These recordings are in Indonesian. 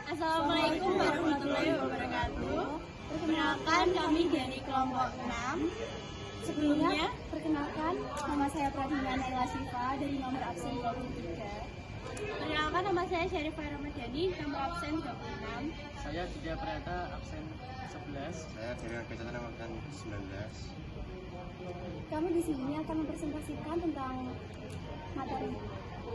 Assalamualaikum warahmatullahi wabarakatuh. Perkenalkan, kami dari kelompok 6. Sebelumnya, perkenalkan, nama saya Pradina Naila Syifa dari nomor absen 23. Perkenalkan, nama saya Syarifah Ramadhani, nomor absen 26. Saya Didia Prayata, absen 11. Saya Daniel Kecanan, absen 19. Kami di sini akan mempresentasikan tentang materi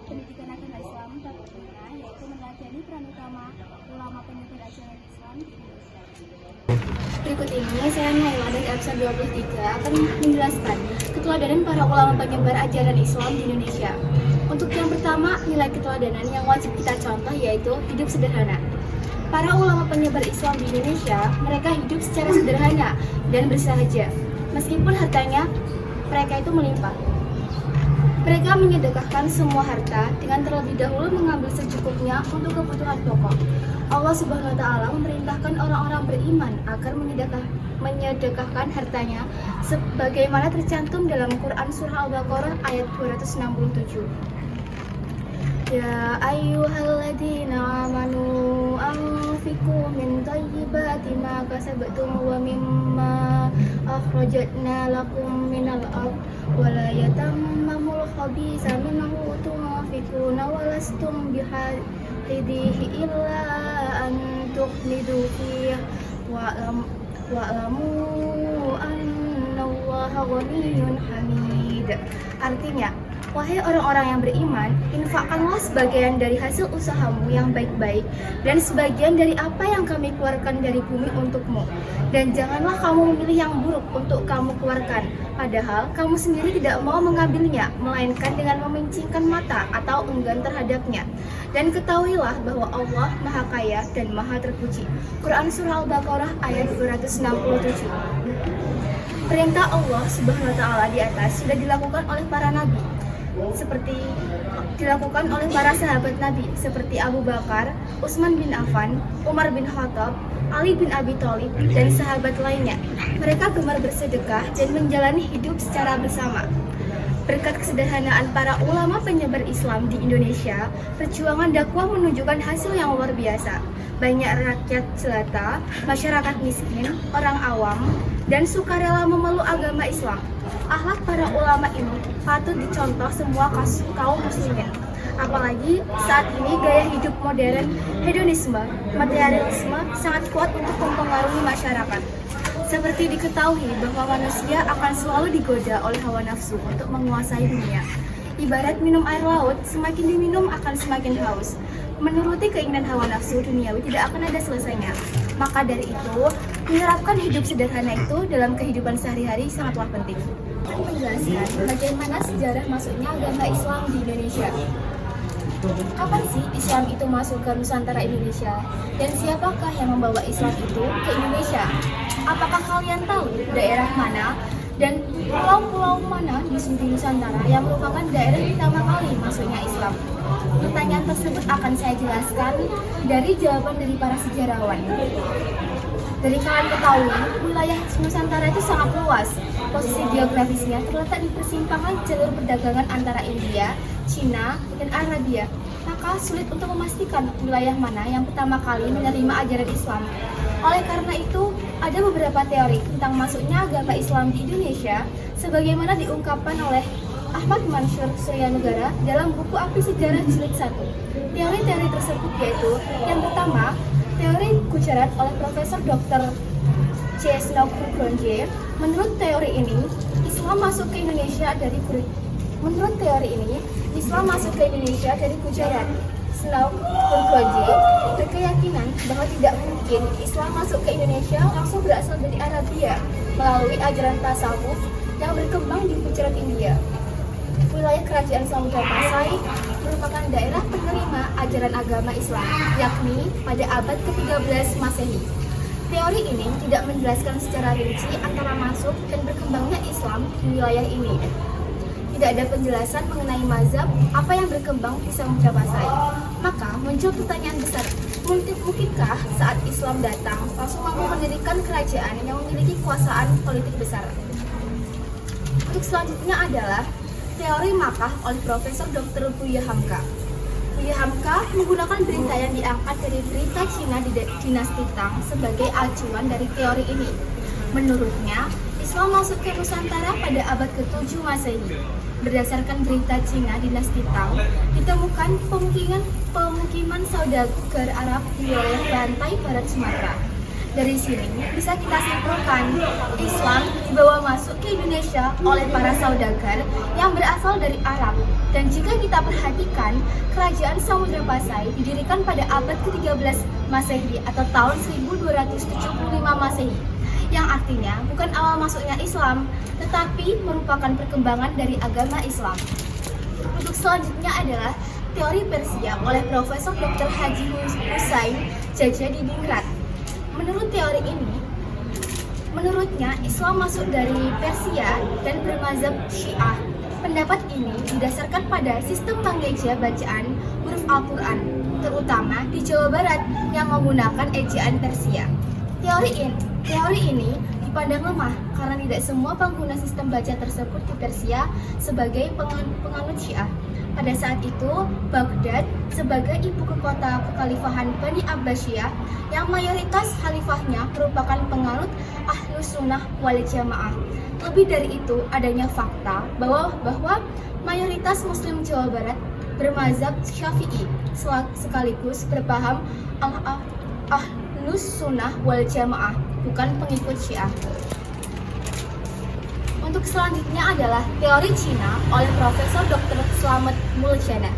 pendidikan agama Islam bab 5, yaitu meneladani peran utama ulama penyebar ajaran Islam di Indonesia. Berikut ini saya Naila dari absen 23 akan menjelaskan keteladanan para ulama penyebar ajaran Islam di Indonesia. Untuk yang pertama, nilai keteladanan yang wajib kita contoh yaitu hidup sederhana. Para ulama penyebar Islam di Indonesia, mereka hidup secara sederhana dan bersahaja. Meskipun hartanya mereka itu melimpah. Mereka menyedekahkan semua harta dengan terlebih dahulu mengambil secukupnya untuk kebutuhan pokok. Allah Subhanahu wa Ta'ala memerintahkan orang-orang beriman agar menyedekahkan hartanya sebagaimana tercantum dalam Quran Surah Al-Baqarah ayat 267. Ya ayyuhalladzina amanu anfiqu min thayyibati ma kasabtum wa mimma akhrajna lakum minal ardh wa la yatammamul khabisa minhu tunfiquna wa lastum bihadihi illa an tukhmidu fihi wa'lamu annallaha ghaniyyun hamid. Artinya, wahai orang-orang yang beriman, infakkanlah sebagian dari hasil usahamu yang baik-baik dan sebagian dari apa yang kami keluarkan dari bumi untukmu. Dan janganlah kamu memilih yang buruk untuk kamu keluarkan, padahal kamu sendiri tidak mau mengambilnya, melainkan dengan memincingkan mata atau enggan terhadapnya. Dan ketahuilah bahwa Allah Maha Kaya dan Maha Terpuji. Quran Surah Al-Baqarah ayat 267. Perintah Allah Subhanahu wa Ta'ala di atas sudah dilakukan oleh para nabi, seperti dilakukan oleh para sahabat Nabi seperti Abu Bakar, Utsman bin Affan, Umar bin Khattab, Ali bin Abi Thalib, dan sahabat lainnya. Mereka gemar bersedekah dan menjalani hidup secara bersama. Berkat kesederhanaan para ulama penyebar Islam di Indonesia, perjuangan dakwah menunjukkan hasil yang luar biasa. Banyak rakyat jelata, masyarakat miskin, orang awam, dan sukarela memeluk agama Islam. Akhlak para ulama ini patut dicontoh semua kaum muslimin. Apalagi saat ini gaya hidup modern, hedonisme, materialisme sangat kuat untuk mempengaruhi masyarakat. Seperti diketahui bahwa manusia akan selalu digoda oleh hawa nafsu untuk menguasai dunia. Ibarat minum air laut, semakin diminum akan semakin haus. Menuruti keinginan hawa nafsu duniawi tidak akan ada selesainya. Maka dari itu, menerapkan hidup sederhana itu dalam kehidupan sehari-hari sangatlah penting. Menjelaskan bagaimana sejarah masuknya agama Islam di Indonesia. Kapan sih Islam itu masuk ke Nusantara Indonesia? Dan siapakah yang membawa Islam itu ke Indonesia? Apakah kalian tahu daerah mana dan pulau-pulau mana di seluruh Nusantara yang merupakan daerah pertama kali masuknya Islam? Pertanyaan tersebut akan saya jelaskan dari jawaban dari para sejarawan. Dari kalian ketahui, wilayah Nusantara itu sangat luas. Posisi geografisnya terletak di persimpangan jalur perdagangan antara India, Cina, dan Arabia. Maka sulit untuk memastikan wilayah mana yang pertama kali menerima ajaran Islam. Oleh karena itu, ada beberapa teori tentang masuknya agama Islam di Indonesia, sebagaimana diungkapkan oleh Ahmad Mansur Suryanegara dalam buku Api Sejarah Jilid 1. Teori-teori tersebut yaitu, yang pertama, teori Gujarat oleh Profesor Dr. C. Snowcroft. Menurut teori ini, Islam masuk ke Indonesia dari Gujarat. Snowcroft berkeyakinan bahwa tidak mungkin Islam masuk ke Indonesia langsung berasal dari Arabia melalui ajaran tasawuf yang berkembang di Gujarat, India. Wilayah Kerajaan Samudra Pasai merupakan daerah penerima ajaran agama Islam, yakni pada abad ke-13 Masehi. Teori ini tidak menjelaskan secara rinci antara masuk dan berkembangnya Islam di wilayah ini. Tidak ada penjelasan mengenai mazhab apa yang berkembang di Samudra Pasai. Maka muncul pertanyaan besar, mungkinkah saat Islam datang langsung mampu mendirikan kerajaan yang memiliki kekuasaan politik besar? Untuk selanjutnya adalah teori Makkah oleh Profesor Dr. Buya Hamka. Di Hamka menggunakan berita yang diangkat dari berita Cina di dinasti Tang sebagai acuan dari teori ini. Menurutnya, Islam masuk ke Nusantara pada abad ke-7 Masehi. Berdasarkan berita Cina dinasti Tang, ditemukan pemukiman saudagar Arab di wilayah pantai barat Sumatera. Dari sini bisa kita simpulkan, Islam dibawa masuk ke Indonesia oleh para saudagar yang berasal dari Arab. Dan jika kita perhatikan, kerajaan Samudra Pasai didirikan pada abad ke-13 Masehi atau tahun 1275 Masehi, yang artinya bukan awal masuknya Islam, tetapi merupakan perkembangan dari agama Islam. Untuk selanjutnya adalah teori Persia oleh Profesor Dr. Haji Husain Jajadiningrat. Menurut teori ini, menurutnya Islam masuk dari Persia dan bermazhab Syiah. Pendapat ini didasarkan pada sistem pengejaan bacaan huruf Al-Quran, terutama di Jawa Barat yang menggunakan ejaan Persia. Teori ini dipandang lemah karena tidak semua pengguna sistem baca tersebut di Persia sebagai penganut Syiah. Pada saat itu, Baghdad sebagai ibu kota kekhalifahan Bani Abbasiyah yang mayoritas khalifahnya merupakan penganut Ahlus Sunnah wal Jamaah. Lebih dari itu, adanya fakta bahwa mayoritas Muslim Jawa Barat bermazhab Syafi'i sekaligus berpaham Ahlus Sunnah wal Jamaah, bukan pengikut Syiah. Untuk selanjutnya adalah teori Cina oleh Profesor Dr. Slamet Muljana.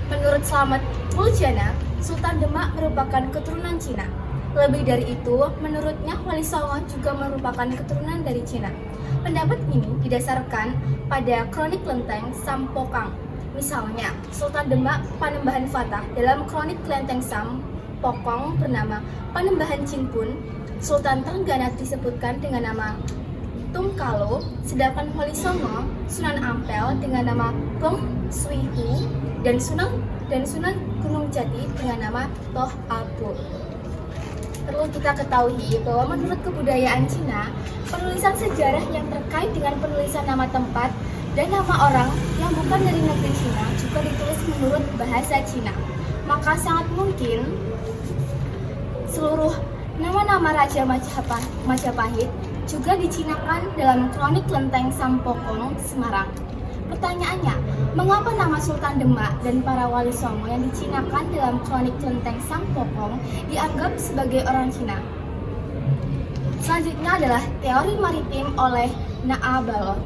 Menurut Slamet Muljana, Sultan Demak merupakan keturunan Cina. Lebih dari itu, menurutnya Wali Songo juga merupakan keturunan dari Cina. Pendapat ini didasarkan pada kronik Lenteng Sampokong. Misalnya, Sultan Demak Panembahan Fatah dalam kronik Lenteng Sampokong bernama Panembahan Cinpun. Sultan Trenggalek disebutkan dengan nama Tungkalo, sedangkan Wali Songo Sunan Ampel dengan nama Gong Suihu dan Sunan Gunung Jati dengan nama Toh Abu. Perlu kita ketahui bahwa menurut kebudayaan Cina, penulisan sejarah yang terkait dengan penulisan nama tempat dan nama orang yang bukan dari negeri Cina juga ditulis menurut bahasa Cina. Maka sangat mungkin seluruh nama-nama Raja Majapahit juga dicinakan dalam kronik Lenteng Sampokong Semarang. Pertanyaannya, mengapa nama Sultan Demak dan para wali Songo yang dicinakan dalam kronik Lenteng Sampokong dianggap sebagai orang Cina? Selanjutnya adalah teori maritim oleh Na'abalot.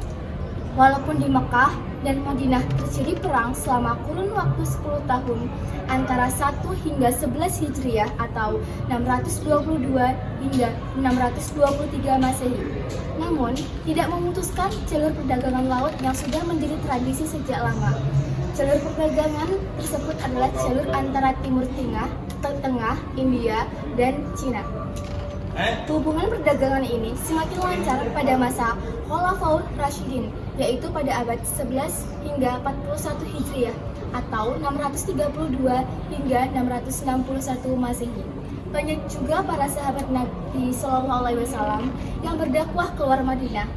Walaupun di Mekah dan Madinah terjadi perang selama kurun waktu 10 tahun antara 1 hingga 11 Hijriah atau 622 hingga 623 Masehi. Namun, tidak memutuskan jalur perdagangan laut yang sudah menjadi tradisi sejak lama. Jalur perdagangan tersebut adalah jalur antara Timur Tengah, India, dan Cina. Hubungan perdagangan ini semakin lancar pada masa Khulafaur Rasyidin, yaitu pada abad 11 hingga 41 Hijriah atau 632 hingga 661 Masehi. Banyak juga para sahabat Nabi Shallallahu Alaihi Wasallam yang berdakwah keluar Madinah,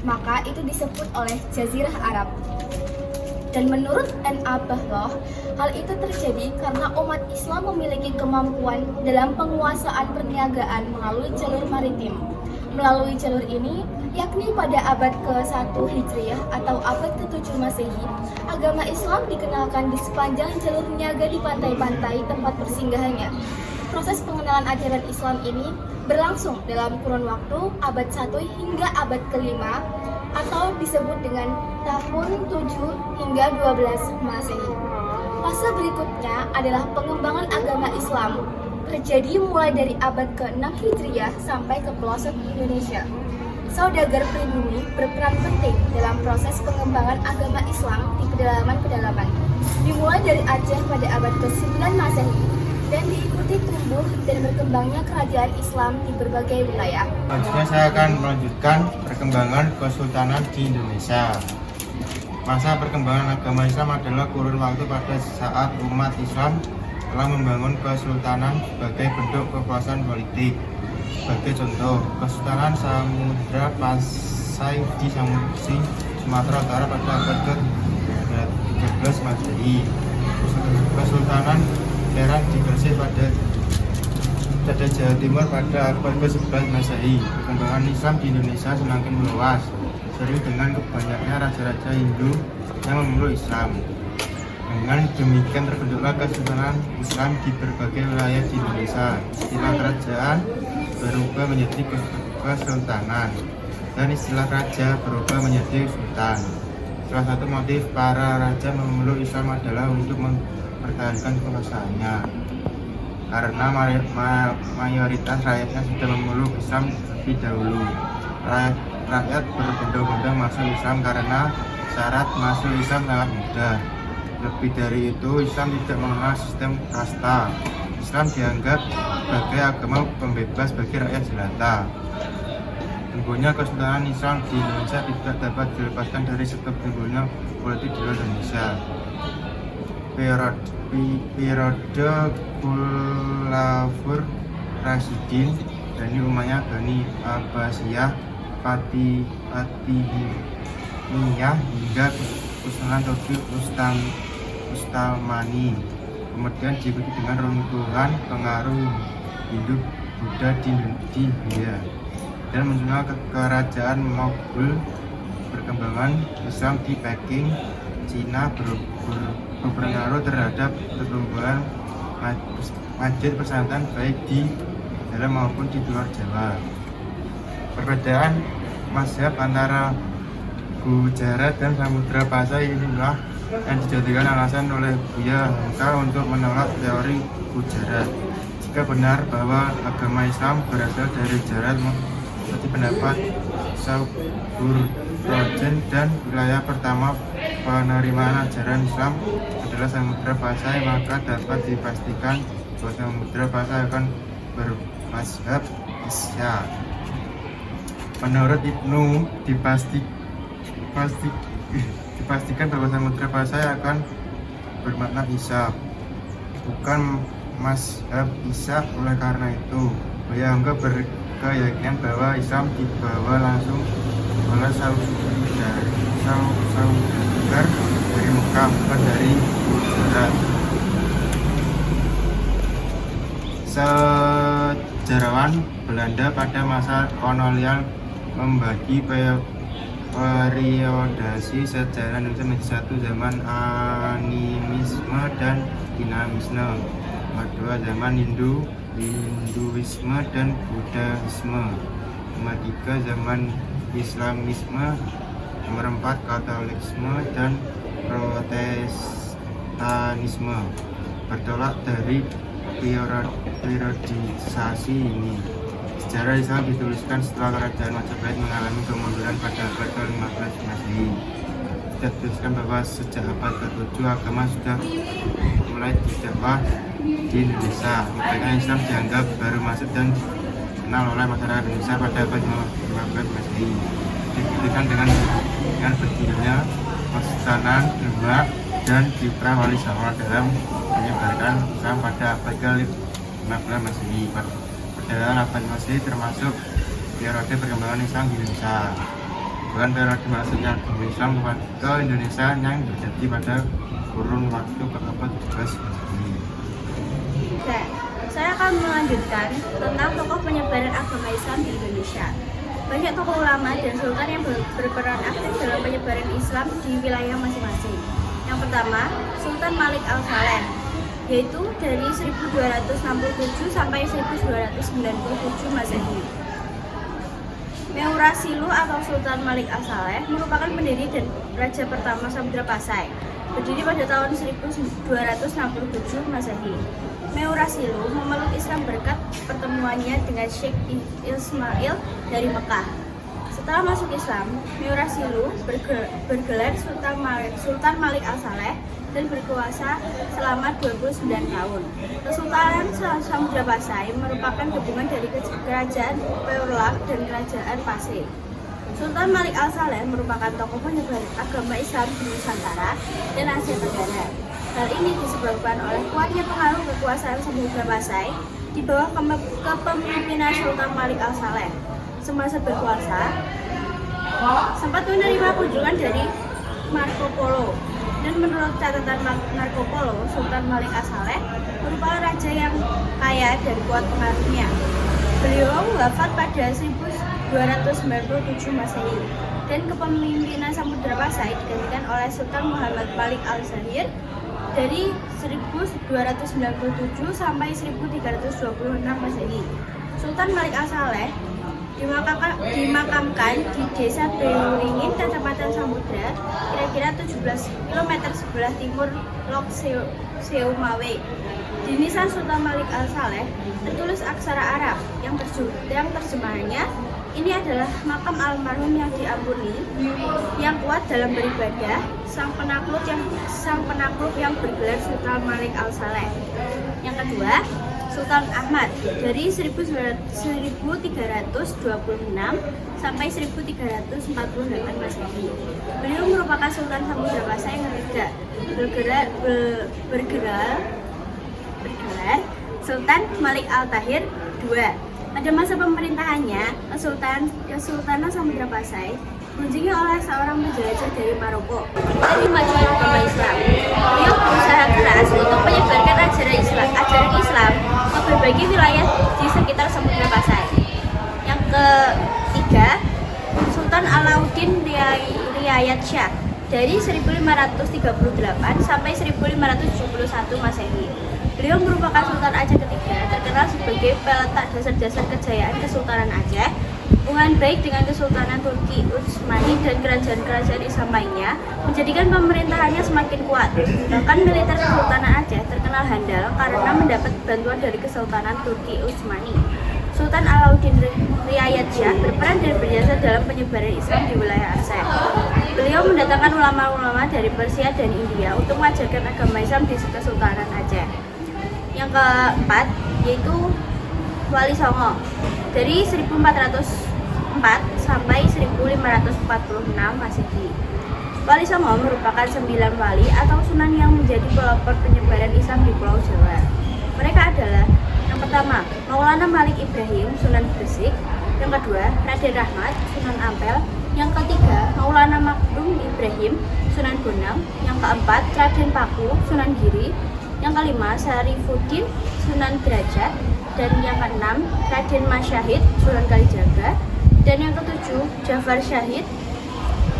maka itu disebut oleh Jazirah Arab. Dan menurut N.A. Bahloh, hal itu terjadi karena umat Islam memiliki kemampuan dalam penguasaan perniagaan melalui jalur maritim. Melalui jalur ini, yakni pada abad ke-1 Hijriah atau abad ke-7 Masehi, agama Islam dikenalkan di sepanjang jalur niaga di pantai-pantai tempat persinggahannya. Proses pengenalan ajaran Islam ini berlangsung dalam kurun waktu abad 1 hingga abad ke-5 atau disebut dengan tahun 7 hingga 12 Masehi. Fase berikutnya adalah pengembangan agama Islam, terjadi mulai dari abad ke-6 Hijriah sampai ke pelosok Indonesia. Saudagar pribumi berperan penting dalam proses pengembangan agama Islam di pedalaman-pedalaman, dimulai dari Aceh pada abad ke-9 Masehi dan diikuti tumbuh dan berkembangnya kerajaan Islam di berbagai wilayah. Selanjutnya saya akan melanjutkan perkembangan kesultanan di Indonesia. Masa perkembangan agama Islam adalah kurun waktu pada saat umat Islam telah membangun kesultanan sebagai bentuk kekuasaan politik. Sebagai contoh, Kesultanan Samudra Pasai di Sumatera Utara pada abad ke-13 Masehi. Kesultanan Iran di Gresik pada Jawa Timur pada abad ke-11 Masehi. Perkembangan Islam di Indonesia semakin meluas, sering dengan banyaknya raja-raja Hindu yang memeluk Islam. Dengan demikian terbentuklah Kesultanan Islam di berbagai wilayah di Indonesia. Istilah kerajaan berubah menjadi kesultanan, dan istilah raja berubah menjadi sultan. Salah satu motif para raja memeluk Islam adalah untuk mempertahankan kekuasaannya, karena mayoritas rakyatnya sudah memeluk Islam lebih dahulu. Rakyat berbondong-bondong masuk Islam karena syarat masuk Islam sangat mudah. Lebih dari itu, Islam tidak mengenal sistem kasta. Islam dianggap sebagai agama pembebas bagi rakyat jelata. Tumbuhnya Kesultanan Islam di Indonesia tidak dapat dilepaskan dari sebab tumbuhnya politik di Indonesia. Periode Khulafaur Rasyidin, Bani Umayyah, Bani Abbasiyah, Fatimiyah hingga Kesultanan Turki Ustamani. Kemudian diikuti dengan runtuhan pengaruh Hindu Buddha di India dan munculnya kerajaan Moghul. Perkembangan Islam di Peking, Cina berpengaruh terhadap pertumbuhan masjid pesantren baik di dalam maupun di luar Jawa. Perbedaan mazhab antara Gujarat dan Samudra Pasai inilah yang dijadikan alasan oleh Buya Hamka untuk menolak teori Gujarat. Jika benar bahwa agama Islam berasal dari Jarat, seperti pendapat Sauburrojen, dan wilayah pertama penerimaan ajaran Islam adalah Samudra Pasai, maka dapat dipastikan bahwa Samudra Pasai akan bermazhab Isya. Menurut Ibnu dipastikan bahwa Samudra Pasai akan bermakna Isya, bukan mazhab Isya. Oleh karena itu, Buya Hamka berkeyakinan bahwa Islam dibawa langsung oleh Saudagar dari Mekah, bukan dari Gujarat. Sejarawan Belanda pada masa kolonial membagi periodasi sejarah Indonesia menjadi satu, zaman animisme dan dinamisme, kedua zaman Hinduisme dan Buddhisme, nomor 3 zaman Islamisme, nomor 4 Katolikisme dan Protestanisme. Bertolak dari periodisasi ini, sejarah Islam dituliskan setelah kerajaan Majapahit mengalami kemunduran pada abad ke-15 Masehi. Sudah dituliskan bahwa sejak abad ke-7 agama sudah mulai didakwah di Indonesia. Makanya Islam dianggap baru masuk dan dikenal oleh masyarakat Indonesia pada abad 15 Masehi. Dibuktikan dengan berdirinya Kesultanan Demak dan kiprah Wali Songo dalam menyebarkan Islam pada abad ke-15 Masehi. Perjalanan abad Masehi termasuk periode perkembangan Islam di Indonesia, bukan periode masuknya Islam ke Indonesia yang terjadi pada kurun waktu ke-abad 17 Masehi. Oke, saya akan melanjutkan tentang tokoh penyebaran agama Islam di Indonesia. Banyak tokoh ulama dan sultan yang berperan aktif dalam penyebaran Islam di wilayah masing-masing. Yang pertama, Sultan Malik Al-Saleh, yaitu dari 1267 sampai 1297 Masehi. Meurasilu atau Sultan Malik Al-Saleh merupakan pendiri dan raja pertama Samudra Pasai, berdiri pada tahun 1267 Masehi. Meurasilu memeluk Islam berkat pertemuannya dengan Syekh Ismail dari Mekah. Setelah masuk Islam, Meurasilu bergelar Sultan Malik Al-Saleh dan berkuasa selama 29 tahun. Kesultanan Samudra Pasai merupakan gabungan dari kerajaan Peurlak dan kerajaan Pasai. Sultan Malik Al-Saleh merupakan tokoh penyebar agama Islam di Nusantara dan Asia Tenggara. Hal ini disebabkan oleh kuatnya pengaruh kekuasaan Samudra Pasai di bawah kepemimpinan Sultan Malik Al-Saleh. Semasa berkuasa, sempat menerima kunjungan dari Marco Polo Dan menurut catatan Marco Polo, Sultan Malik As-Saleh merupakan raja yang kaya dan kuat pengaruhnya. Beliau wafat pada 1297 Masehi dan kepemimpinan Samudra Pasai digantikan oleh Sultan Muhammad Malik Al-Zahir dari 1297 sampai 1326 Masehi. Sultan Malik As-Saleh dimakamkan di Desa Beringin, Kecamatan Samudra, kira-kira 17 km sebelah timur Lok Seumawe. Di nisan Sultan Malik Al-Saleh tertulis aksara Arab yang terjemahannya, ini adalah makam almarhum yang diampuni, yang kuat dalam beribadah, sang penakluk yang bergelar Sultan Malik Al-Saleh. Yang kedua, Sultan Ahmad dari 1326 sampai 1348 Masehi. Beliau merupakan Sultan Samudra Pasai yang ketiga, bergelar Sultan Malik Al-Tahir II. Pada masa pemerintahannya, Kesultanan Samudra Pasai dikunjungi oleh seorang penjelajah dari Maroko dan kemajuan agama Islam. Beliau berusaha keras untuk menyebarkan ajaran Islam ke berbagai wilayah di sekitar Samudra Pasai. Yang ketiga, Sultan Alauddin Riayat Shah dari 1538 sampai 1571 Masehi. Beliau merupakan Sultan Aceh ketiga, terkenal sebagai peletak dasar-dasar kejayaan Kesultanan Aceh. Hubungan baik dengan Kesultanan Turki Utsmani dan kerajaan-kerajaan Islam lainnya menjadikan pemerintahannya semakin kuat. Bahkan militer Kesultanan Aceh terkenal handal karena mendapat bantuan dari Kesultanan Turki Utsmani. Sultan Alauddin Riayat Shah berperan dan berjasa dalam penyebaran Islam di wilayah Aceh. Beliau mendatangkan ulama-ulama dari Persia dan India untuk mengajarkan agama Islam di Kesultanan Aceh. Yang keempat yaitu Wali Songo dari 1404 sampai 1546 Masehi. Wali Songo merupakan 9 wali atau sunan yang menjadi pelopor penyebaran Islam di Pulau Jawa. Mereka adalah: yang pertama, Maulana Malik Ibrahim, Sunan Gresik; yang kedua, Raden Rahmat, Sunan Ampel; yang ketiga, Maulana Makdum Ibrahim, Sunan Bonang; yang keempat, Raden Paku, Sunan Giri; yang kelima, Syarifuddin, Sunan Derajat; dan yang keenam, Raden Masyahid, Sunan Kalijaga; dan yang ketujuh, Jafar Syahid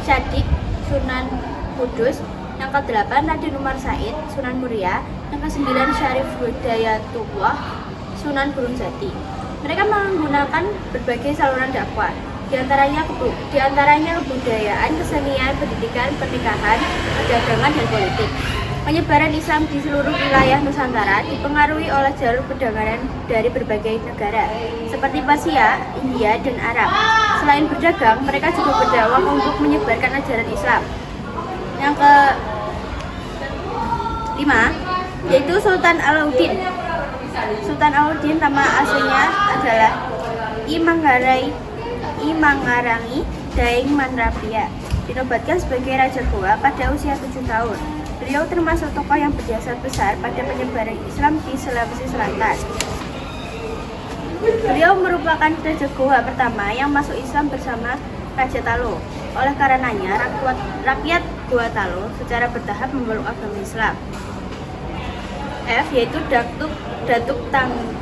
Syadik, Sunan Kudus; yang kedelapan, Raden Umar Said, Sunan Muria; yang kesembilan, Syarif Hidayatullah, Sunan Gunung Jati. Mereka menggunakan berbagai saluran dakwah, diantaranya kebudayaan, kesenian, pendidikan, pernikahan, perdagangan, dan politik. Penyebaran Islam di seluruh wilayah Nusantara dipengaruhi oleh jalur perdagangan dari berbagai negara, seperti Persia, India, dan Arab. Selain berdagang, mereka juga berdakwah untuk menyebarkan ajaran Islam. Yang kelima, yaitu Sultan Alauddin. Sultan Alauddin nama aslinya adalah Imanggarangi Daeng Manrapia. Dinobatkan sebagai Raja Goa pada usia 7 tahun. Beliau termasuk tokoh yang berjasa besar pada penyebaran Islam di Sulawesi Selatan. Beliau merupakan Raja Goa pertama yang masuk Islam bersama Raja Talo. Oleh karenanya, rakyat Goa Talo secara bertahap memeluk agama Islam. F yaitu Datuk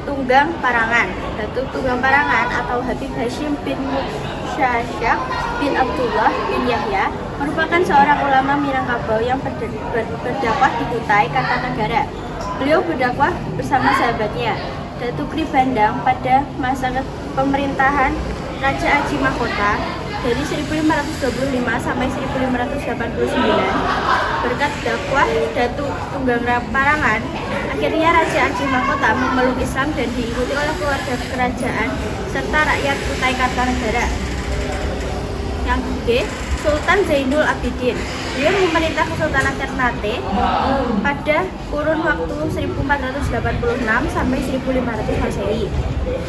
Tunggang Parangan. Datuk Tunggang Parangan atau Habib Hashim bin Syahyak bin Abdullah bin Yahya merupakan seorang ulama Minangkabau yang berdakwah di Kutai, Kartanegara. Beliau berdakwah bersama sahabatnya, Datuk Kri Bandang, pada masa pemerintahan Raja Aji Mahkota dari 1525 sampai 1589. Berkat dakwah Datuk Tunggang Parangan, akhirnya Raja Aji Mahkota memeluk Islam dan diikuti oleh keluarga kerajaan serta rakyat Kutai Kartanegara. Yang B, Sultan Zainul Abidin. Beliau memerintah Kesultanan Ternate pada kurun waktu 1486 sampai 1500 Masehi.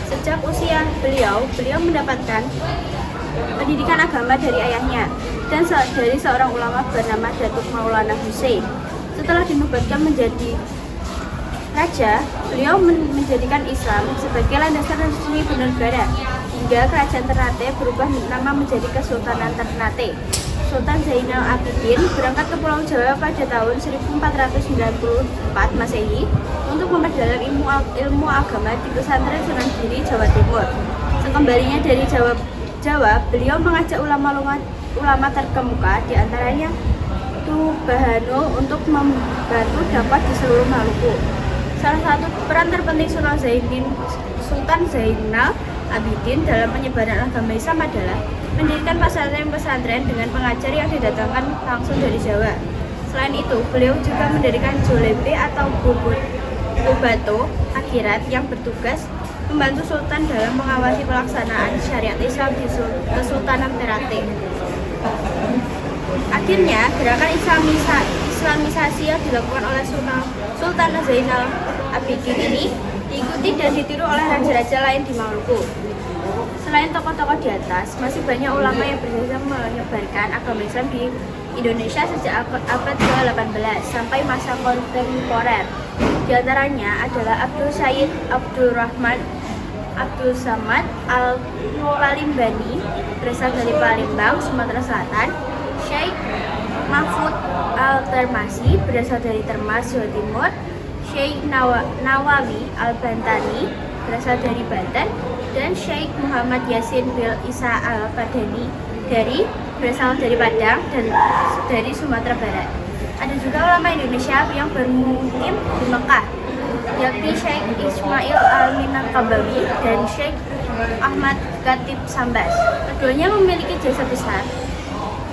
Sejak usia beliau mendapatkan pendidikan agama dari ayahnya dan dari seorang ulama bernama Datuk Maulana Hussein. Setelah dinobatkan menjadi raja, beliau menjadikan Islam sebagai landasan resmi bernegara hingga kerajaan Ternate berubah nama menjadi Kesultanan Ternate. Sultan Zainal Abidin berangkat ke Pulau Jawa pada tahun 1494 Masehi untuk memperdalam ilmu agama di pesantren Sunan Giri, Jawa Timur. Sekembalinya dari Jawa, beliau mengajak ulama terkemuka, di antaranya Tubahano, untuk membantu dakwah di seluruh Maluku. Salah satu peran terpenting Sultan Zainal Abidin dalam penyebaran agama Islam adalah mendirikan pesantren-pesantren dengan pengajar yang didatangkan langsung dari Jawa. Selain itu, beliau juga mendirikan Jolembe atau Bobato Akhirat yang bertugas membantu Sultan dalam mengawasi pelaksanaan syariat Islam di Kesultanan Ternate. Akhirnya, gerakan Islamisasi yang dilakukan oleh Sultan Zainal Abidin ini diikuti dan ditiru oleh raja-raja lain di Maluku. Selain tokoh-tokoh di atas, masih banyak ulama yang berjasa menyebarkan agama Islam di Indonesia sejak abad ke-18 sampai masa kontemporer. Di antaranya adalah Abdul Syed Abdul Rahman Abdul Samad Al-Palimbani, berasal dari Palembang, Sumatera Selatan; Syekh Mahfud Al-Termasi, berasal dari Termas, Jawa Timur; Syekh Nawawi Al-Bantani, berasal dari Banten; dan Syekh Muhammad Yasin Bil Isa Al-Padani, berasal dari Padang dan dari Sumatera Barat. Ada juga ulama Indonesia yang bermukim di Mekah, yakni Syekh Ismail Al-Minangkabawi dan Syekh Ahmad Khatib Sambas. Keduanya memiliki jasa besar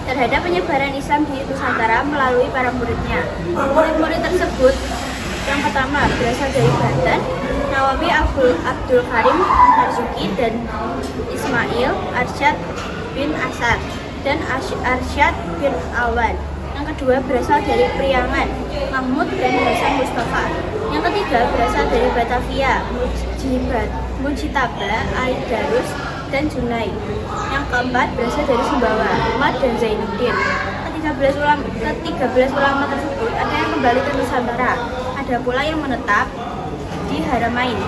terhadap penyebaran Islam di Nusantara melalui para muridnya. Murid-murid tersebut yang pertama berasal dari Banten, Nawawi Abdul Karim Marzuki dan Ismail Arsyad bin Asad dan Arsyad bin Awan. Yang kedua berasal dari Priangan, Mahmud dan Hasan Mustafa. Yang ketiga berasal dari Batavia, Mujitaba, Aidarus dan Junai. Yang keempat berasal dari Sumbawa, Ahmad dan Zainuddin. Ke-13 ulama tersebut ada yang kembali ke Nusantara, ada pula yang menetap di Haramain.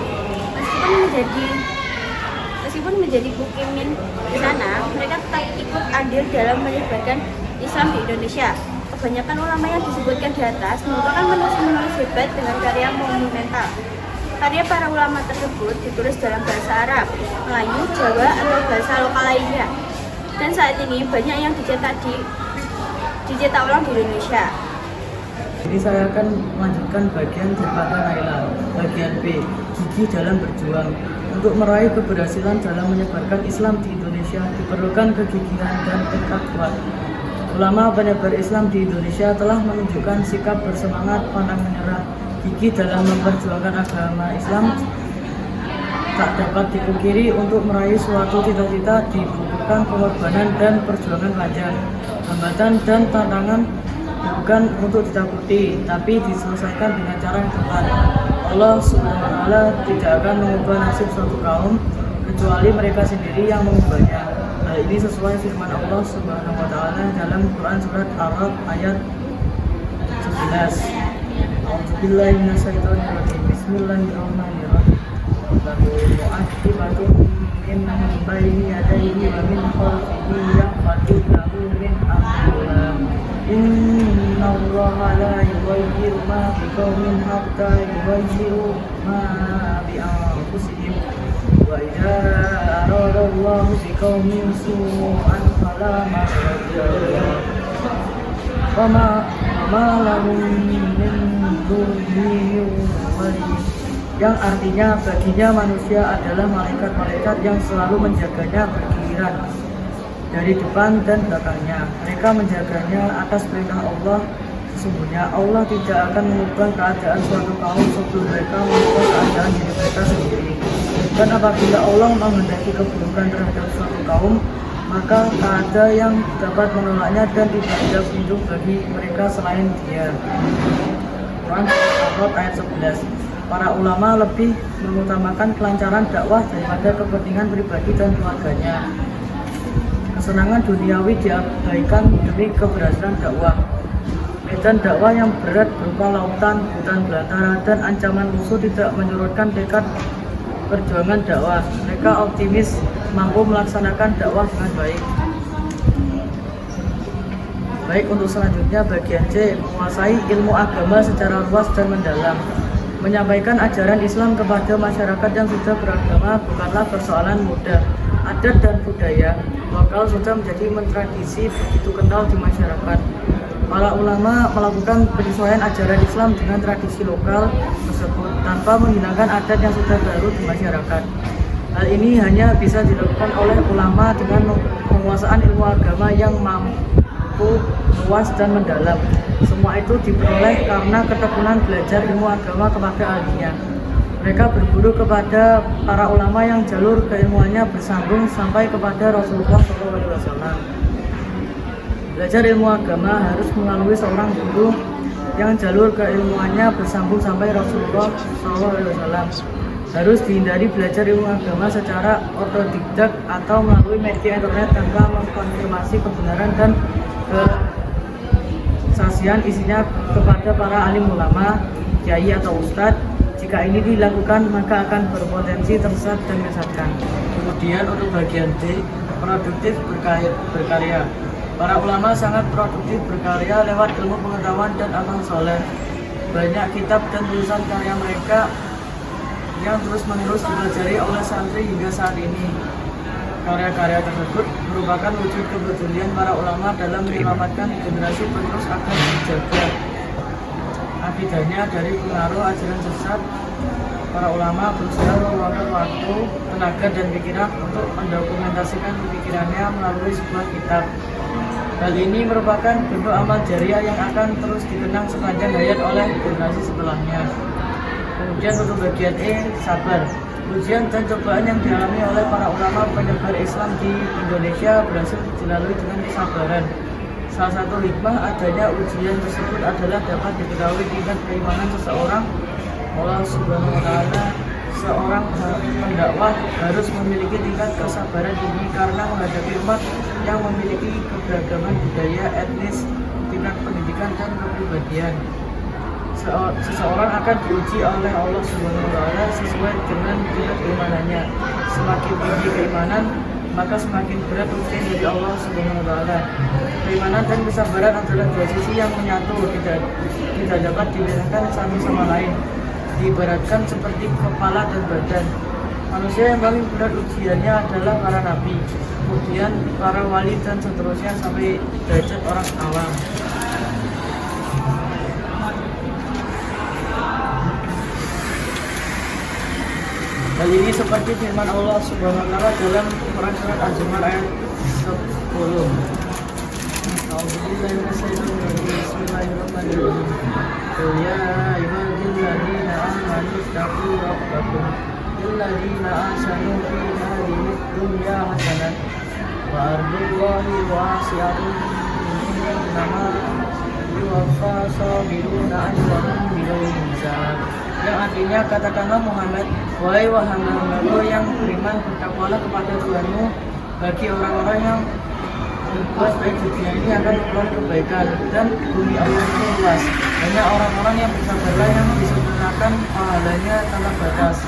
Meskipun menjadi mukimin di sana, mereka tetap ikut andil dalam menyebarkan Islam di Indonesia. Kebanyakan ulama yang disebutkan di atas merupakan penulis-penulis hebat dengan karya monumental. Karya para ulama tersebut ditulis dalam bahasa Arab, Melayu, Jawa, atau bahasa lokal lainnya. Dan saat ini banyak yang dicetak ulang di Indonesia. Jadi saya akan melanjutkan bagian Jembatan Naila, bagian B, gigi dalam berjuang. Untuk meraih keberhasilan dalam menyebarkan Islam di Indonesia diperlukan kegigihan dan tekad kuat. Ulama penyebar Islam di Indonesia telah menunjukkan sikap bersemangat, pantang menyerah, gigih dalam memperjuangkan agama Islam. Tak dapat dipungkiri, untuk meraih suatu cita-cita dibutuhkan pengorbanan dan perjuangan panjang. Hambatan dan tantangan bukan untuk ditakuti, tapi diselesaikan dengan cara yang tepat. Allah SWT tidak akan mengubah nasib suatu kaum kecuali mereka sendiri yang mengubahnya. Hal ini sesuai firman Allah SWT dalam Quran surat Al-Ra'd ayat 11. A'udzubillahi minasyaitonirrajim. Bismillahirrahmanirrahim. Lahu mu'aqibatun min baini yadayhi wa min khalfihi yahfazunahu min amrillah. Innallaha la yughayyiru ma biqaumin hatta yughayyiru ma bi anfusihim. Wa idza aradallahu biqaumin su'an fala maradda wa ma lahum min dunihi wali. Yang artinya baginya manusia adalah malaikat-malaikat yang selalu menjaganya bergiliran dari depan dan belakangnya. Mereka menjaganya atas perintah Allah. Sesungguhnya Allah tidak akan mengubah keadaan suatu kaum sebelum mereka mengubah keadaan diri mereka sendiri. Dan apabila Allah menghendaki keburukan terhadap suatu kaum, maka tak ada yang dapat menolaknya dan tidak ada pelindung bagi mereka selain Dia. Quran Al-Ra'd ayat 11. Para ulama lebih mengutamakan kelancaran dakwah daripada kepentingan pribadi dan keluarganya. Kesenangan duniawi diabaikan demi keberhasilan dakwah. Medan dakwah yang berat berupa lautan, hutan belantara, dan ancaman musuh tidak menyurutkan tekad perjuangan dakwah. Mereka optimis mampu melaksanakan dakwah dengan baik. Baik, untuk selanjutnya bagian C, menguasai ilmu agama secara luas dan mendalam. Menyampaikan ajaran Islam kepada masyarakat yang sudah beragama bukanlah persoalan mudah. Adat dan budaya lokal sudah menjadi mentradisi begitu kental di masyarakat. Para ulama melakukan penyesuaian ajaran Islam dengan tradisi lokal tersebut tanpa menghilangkan adat yang sudah baru di masyarakat. Hal ini hanya bisa dilakukan oleh ulama dengan penguasaan ilmu agama yang mampu, luas dan mendalam. Semua itu diperoleh karena ketekunan belajar ilmu agama kepada ahlinya. Mereka berburu kepada para ulama yang jalur keilmuannya bersambung sampai kepada Rasulullah SAW. Belajar ilmu agama harus melalui seorang guru yang jalur keilmuannya bersambung sampai Rasulullah SAW. Harus dihindari belajar ilmu agama secara otodidak atau melalui media internet tanpa mengkonfirmasi kebenaran dan kesaksian isinya kepada para alim ulama, kiai atau ustadz. Jika ini dilakukan maka akan berpotensi tersesat dan menyesatkan. Kemudian untuk bagian D, produktif berkarya. Para ulama sangat produktif berkarya lewat ilmu pengetahuan dan amal soleh. Banyak kitab dan tulisan karya mereka yang terus-menerus dipelajari oleh santri hingga saat ini. Karya-karya tersebut merupakan wujud kepedulian para ulama dalam menyelamatkan generasi penerus agar dijaga akidahnya dari pengaruh ajaran sesat. Para ulama berusaha meluangkan waktu, tenaga, dan pikiran untuk mendokumentasikan pikirannya melalui sebuah kitab. Hal ini merupakan bentuk amal jariah yang akan terus dikenang sepanjang hayat oleh generasi setelahnya. Kemudian untuk bagian E, sabar. Ujian dan cobaan yang dialami oleh para ulama penyebar Islam di Indonesia berhasil dilalui dengan kesabaran. Salah satu hikmah adanya ujian tersebut adalah dapat diketahui tingkat keimanan seseorang. Allah Subhanahu wa Ta'ala, seorang pendakwah harus memiliki tingkat kesabaran tinggi karena menghadapi umat yang memiliki keberagaman budaya, etnis, tingkat pendidikan, dan kepribadian. Seseorang akan diuji oleh Allah Subhanahu wa Ta'ala sesuai dengan tingkat keimanannya. Semakin tinggi keimanan, maka semakin berat ujian dari Allah Subhanahu wa Ta'ala. Keimanan dan kesabaran adalah dua sisi yang menyatu, tidak dapat dibedakan satu sama lain. Diibaratkan seperti kepala dan badan. Manusia yang paling berat ujiannya adalah para nabi, kemudian para wali, dan seterusnya sampai derajat orang awam. Hal ini seperti firman Allah Subhanahu wa Ta'ala dalam Quran surat Az-Zumar ayat 10. Bismillahirrahmanirrahim. Qul ya ayyuhalladzina amanu taqu rabbakum lilladzina ahsanu fi hadhihi dunya hasanah wa ardullahi wasi'atun innama yuwaffa sabiruna ajrahum bighairi hisab. Yang artinya, katakanlah Muhammad, wahai hamba-hambaku yang beriman, bertakwalah kepada Tuhanmu. Bagi orang-orang yang berbuat baik di dunia ini akan memperoleh kebaikan, dan bumi Allah itu luas. Hanya orang-orang yang bersabarlah yang disempurnakan pahalanya tanpa batas.